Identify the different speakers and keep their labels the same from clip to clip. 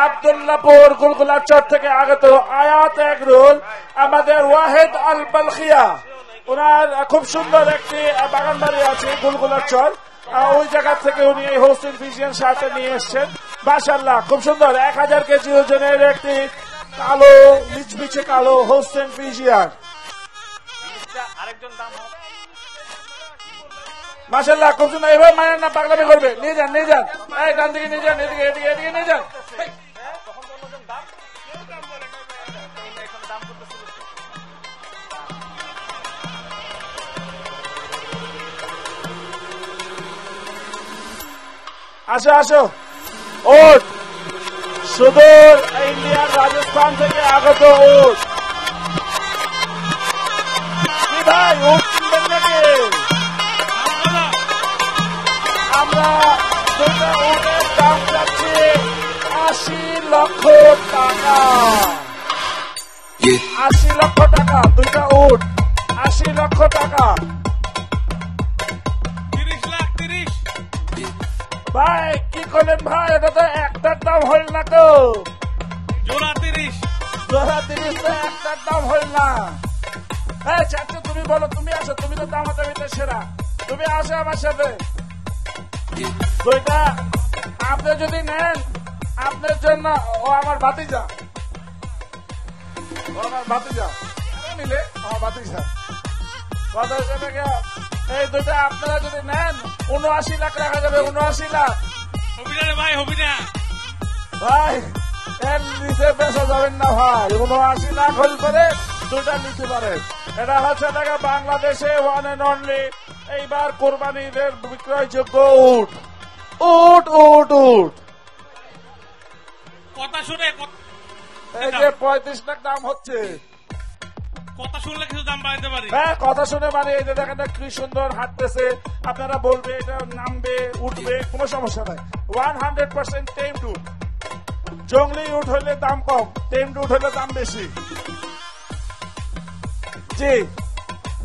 Speaker 1: আব্দুল্লাহপুর গুলগুলাচর থেকে আগত আয়াত এগরোল, আমাদের ওয়াহেদ আল বালখিয়া, ওনার খুব সুন্দর একটি বাগান বাড়ি আছে গুলগুলাচর, ওই জায়গা থেকে উনি এই হোস্টেল ফিজিয়ান সাথে নিয়ে এসছেন। মাশাআল্লাহ খুব সুন্দর 1000 কেজি ওজনের একটি কালো মিচমিচে কালো হোস্টেল ফিজিয়ান। মাশাআল্লাহ খুব সুন্দর। এবার মানে না পাগলামি করবে, নিয়ে যান নিয়ে যান, এই ডান দিকে নিয়ে যান, এদিকে এদিকে এদিকে নিয়ে যান। আসো আসো, ওট সুদূর ইন্ডিয়ান রাজস্থান থেকে আগত ওট। কি ভাই ওট কিনবেন নাকি? আমরা দুটো ওটের দাম যাচ্ছে 80 লক্ষ টাকা। 80 লক্ষ টাকা দুইটা ওট, 80 লক্ষ টাকা।
Speaker 2: 30 লাখ 30।
Speaker 1: ভাই কি করলেন ভাই, এটা তো একটার দাম হইল না তো,
Speaker 2: জোড়া 30।
Speaker 1: জোড়া 30 তো একটার দাম হইল না। হ্যাঁ চাচু তুমি বলো, তুমি আসো, তুমি তো দামাদামিতে সেরা, তুমি আসো আমার সাথে। দুইটা আপনি যদি নেন আপনার জন্য, ও আমার ভাতিজা, ও আমার ভাতিজা নিলে আমার ভাতিজা কথা হচ্ছে নাকি? এই দুইটা আপনারা যদি নেন 79 লাখ রাখা যাবে, 79 লাখ।
Speaker 2: হবি না রে ভাই, হবি না
Speaker 1: ভাই এর নিচে বেচা যাবেন না ভাই, 79 লাখ হল পরে দুটা নিতে পারেন। এটা হচ্ছে টাকা বাংলাদেশে ওয়ান এন্ড অনলি এইবার কোরবানি ঈদের বিক্রয়যোগ্য উট উট উট উট।
Speaker 2: কথা শুনে
Speaker 1: এই যে 35 লাখ দাম হচ্ছে,
Speaker 2: কথা শুনলে কিছু দাম বাড়াতে পারি।
Speaker 1: হ্যাঁ কথা শুনে মানে এই যে দেখেন কি সুন্দর হাঁটতেছে, আপনারা বলবে এটা নামবে উঠবে, কোনো সমস্যা নাই। 100% টেমড উট। জঙ্গলি উট হইলে দাম কম, টেমড উট হইলে দাম বেশি। জি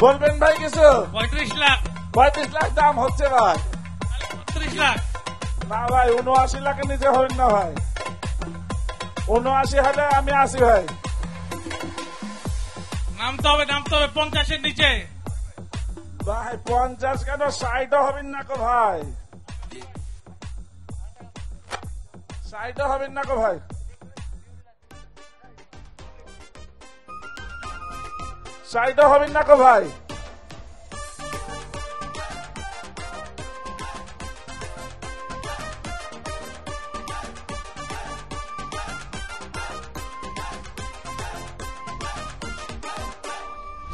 Speaker 1: বলবেন ভাই কিছু?
Speaker 2: 35 লাখ।
Speaker 1: 35 লাখ দাম হচ্ছে ভাই।
Speaker 2: 30 লাখ
Speaker 1: না ভাই 79 লাখের নিচে হবেন না ভাই, 79 হলে আমি আসি ভাই।
Speaker 2: নামতে হবে 50-এর নিচে
Speaker 1: ভাই 50 কেন, 60 হবেন না কো ভাই, 60 হবেন না কো ভাই, 60 হবেন না কো ভাই।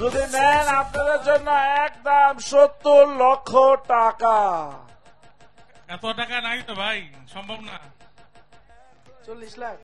Speaker 1: যদি নেন আপনাদের জন্য একদম 70 লক্ষ টাকা।
Speaker 2: এত টাকা নাই তো ভাই, সম্ভব না।
Speaker 1: 40 লাখ।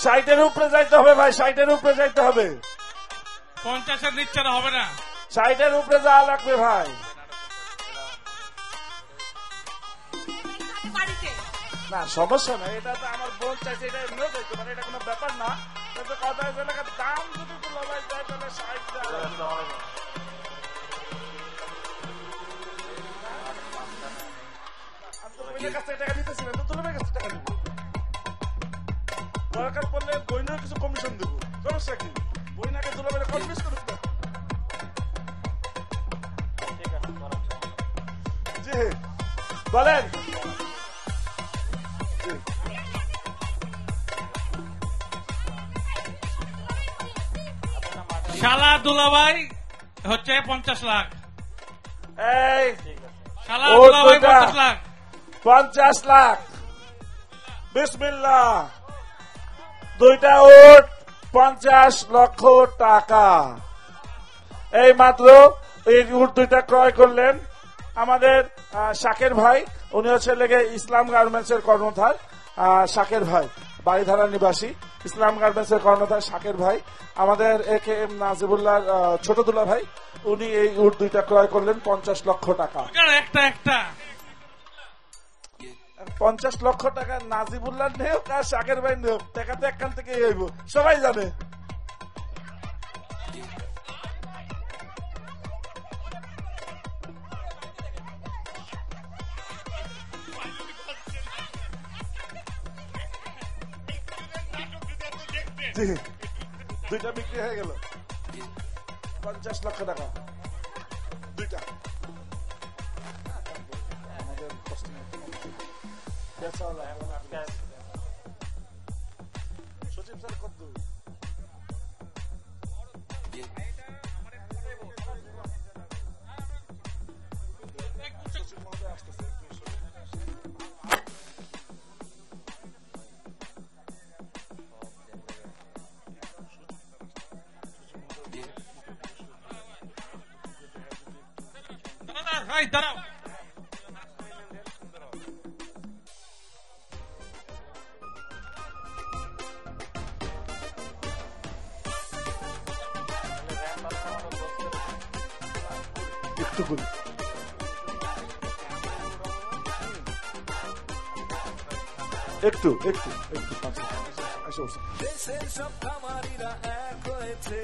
Speaker 1: 60-এর উপরে যাইতে হবে ভাই, 60-এর উপরে যাইতে হবে।
Speaker 2: 50-এর নিচে হবে না,
Speaker 1: 60-এর উপরে যাওয়া লাগবে ভাই। না সমস্যা নাই, এটা তো আমার বোন চাইছে, এটা এমনিও দেখতে পারে, এটা কোনো ব্যাপার না। কিন্তু কথা হচ্ছে দাম যদি দুলাভাই যায় তাহলে 60 কাছে টাকা দিতেছিলেন তো দুলাভাই কাছে টাকা দিব, দরকার পড়লে বইনের কিছু কমিশন দেবো, সমস্যা কি? বইনাকে দুলাভাই কনভিন্স করুক না। জি বলেন।
Speaker 2: শালা দুলাভাই হচ্ছে 50 লাখ।
Speaker 1: এই
Speaker 2: শালা দুলাভাই 50 লাখ,
Speaker 1: 50 লাখ। বিসমিল্লাহ। দুইটা উট 50 লক্ষ টাকা। এই মাত্র এই উট দুইটা ক্রয় করলেন আমাদের শাকের ভাই, উনি হচ্ছে লেগে ইসলাম গার্মেন্টস এর কর্ণধার। শাকের ভাই বাড়িধারা নিবাসী, ইসলাম গার্মেন্টস এর কর্ণধার শাকের ভাই, আমাদের AKM নাজিবুল্লাহ ছোট দুলা ভাই, উনি এই উট দুইটা ক্রয় করলেন 50 লক্ষ টাকা।
Speaker 2: একটা
Speaker 1: 50 লক্ষ টাকা নাজিবুল্লাহ নেও আর শাকের ভাই নেও, টাকা তো একখান থেকে হইব, সবাই জানে। দুইটা বিক্রি হয়ে গেল 50 লক্ষ টাকা, দুইটা। আমাদের সচিব স্যার কত আসতেছে।
Speaker 2: দাঁড়াও,
Speaker 1: একটু করে একটু একটু একটু দেশের সব খামারিরা এক হয়েছে,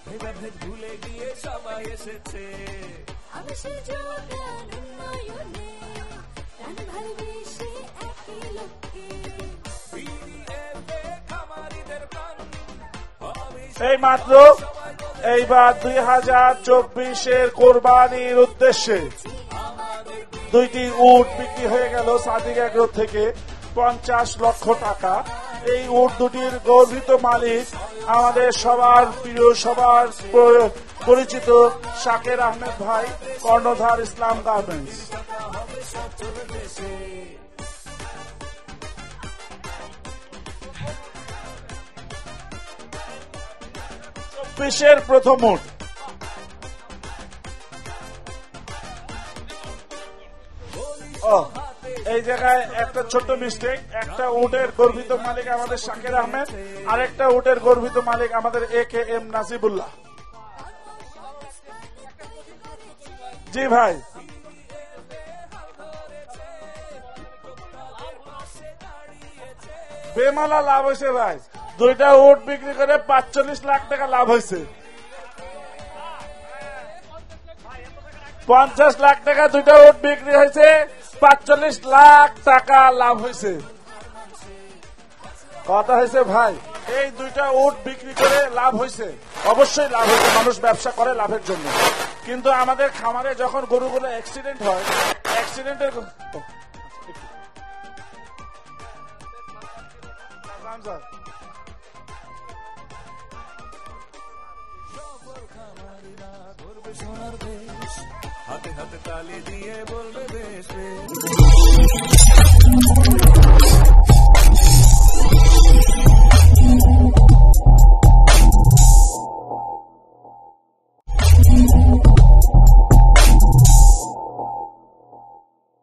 Speaker 1: ভেদাভেদ ভুলে গিয়ে সবাই এসেছে। এই মাত্র এইবার 2024-এর কোরবানির উদ্দেশ্যে দুইটি উট বিক্রি হয়ে গেল সাদিক এগ্রো থেকে 50 লক্ষ টাকা। এই উট দুটির গর্বিত মালিক আমাদের সবার প্রিয়, সবার পরিচিত শাকের আহমেদ ভাই, কর্ণধার ইসলাম গার্মেন্টস। 24-এর প্রথম উট। এই জায়গায় একটা ছোট্ট মিস্টেক, একটা উটের গর্বিত মালিক আমাদের শাকের আহমেদ, আর একটা উটের গর্বিত মালিক আমাদের AKM নাজিবুল্লাহ। জি ভাই, বেমালা লাভ হয়েছে ভাই, দুইটা উট বিক্রি করে 45 লাখ টাকা লাভ হয়েছে। 50 লাখ টাকা দুইটা উট বিক্রি হয়েছে, 45 লাখ টাকা লাভ হয়েছে। কথা হয়েছে ভাই, এই দুইটা উট বিক্রি করে লাভ হয়েছে, অবশ্যই লাভ হয়েছে, মানুষ ব্যবসা করে লাভের জন্য। কিন্তু আমাদের খামারে যখন গরুগুলো অ্যাক্সিডেন্ট হয়, অ্যাক্সিডেন্টের হাতে হাতে তালি দিয়ে বলবে বেশ।